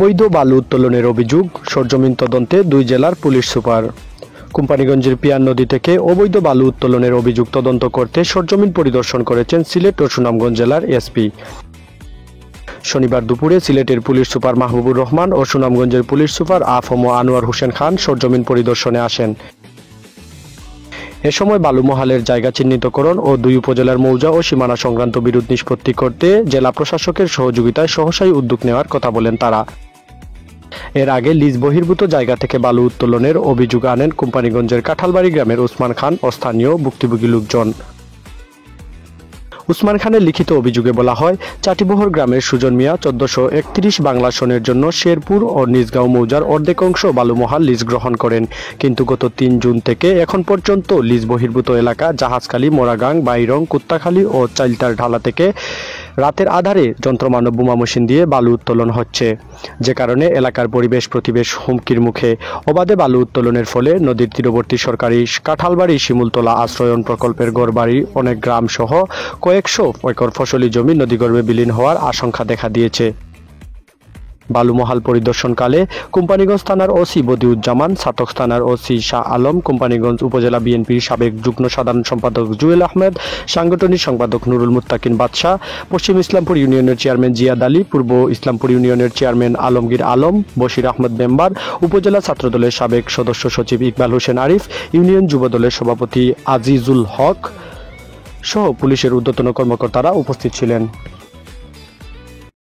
অবৈধ বালু উত্তোলনের অভিযোগ, সরজমিন তদন্তে 2 জেলার পুলিশ সুপার। কোম্পানীগঞ্জের পিয়ার নদী থেকে অবৈধ বালু উত্তোলনের অভিযোগ তদন্ত করতে সরজমিন পরিদর্শন করেছেন সিলেট ও সুনামগঞ্জ জেলার এসপি। শনিবার দুপুরে সিলেটের পুলিশ সুপার মাহবুবুর রহমান ও সুনামগঞ্জের পুলিশ সুপার আফম আনোয়ার হোসেন খান সরজমিন পরিদর্শনে আসেন। এ সময় বালু মহালের জায়গা চিহ্নিতকরণ ও 2 উপজেলার মৌজা ও সীমানা সংক্রান্ত বিরোধ নিষ্পত্তি করতে জেলা প্রশাসকের সহযোগিতায় সহসাই উদ্যোগ নেওয়ার কথা বলেন তারা। এর আগে লিজ বহির্ভূত জায়গা থেকে বালু উত্তোলনের অভিযোগ আনেন কোম্পানীগঞ্জের কাঁঠালবাড়ি গ্রামের ওসমান খান ও স্থানীয় ভুক্তভোগী লোকজন। ওসমান খানের লিখিত অভিযোগে বলা হয়, চাটিবহর গ্রামের সুজন মিয়া 1431 বাংলা সনের জন্য শেরপুর ও নিজগাঁও মৌজার অর্ধেক অংশ বালুমহাল লিজ গ্রহণ করেন, কিন্তু গত 3 জুন থেকে এখন পর্যন্ত লিজ বহির্ভূত এলাকা জাহাজখালী, মোরাগাং, বাইরং, কুত্তাখালী ও চাইলতার ঢালা থেকে রাতের আধারে যন্ত্রমানব বোমা মেশিন দিয়ে বালু উত্তোলন হচ্ছে, যে কারণে এলাকার পরিবেশ প্রতিবেশ হুমকির মুখে। অবাধে বালু উত্তোলনের ফলে নদীর তীরবর্তী সরকারি কাঁঠালবাড়ি শিমুলতলা আশ্রয়ন প্রকল্পের গড়বাড়ি, অনেক গ্রাম সহ কয়েকশো একর ফসলি জমি নদীগর্ভে বিলীন হওয়ার আশঙ্কা দেখা দিয়েছে। বালুমহাল পরিদর্শনকালে কোম্পানীগঞ্জ থানার ওসি বদিউজ্জামান, ছাতক থানার ওসি শাহ আলম, কোম্পানীগঞ্জ উপজেলা বিএনপির সাবেক যুগ্ম সাধারণ সম্পাদক জুয়েল আহমেদ, সাংগঠনিক সম্পাদক নুরুল মুত্তাকিন বাদশাহ, পশ্চিম ইসলামপুর ইউনিয়নের চেয়ারম্যান জিয়াদ আলী, পূর্ব ইসলামপুর ইউনিয়নের চেয়ারম্যান আলমগীর আলম, বশির আহমেদ মেম্বার, উপজেলা ছাত্রদলের সাবেক সদস্য সচিব ইকবাল হোসেন আরিফ, ইউনিয়ন যুবদলের সভাপতি আজিজুল হক সহ পুলিশের ঊর্ধ্বতন কর্মকর্তারা উপস্থিত ছিলেন।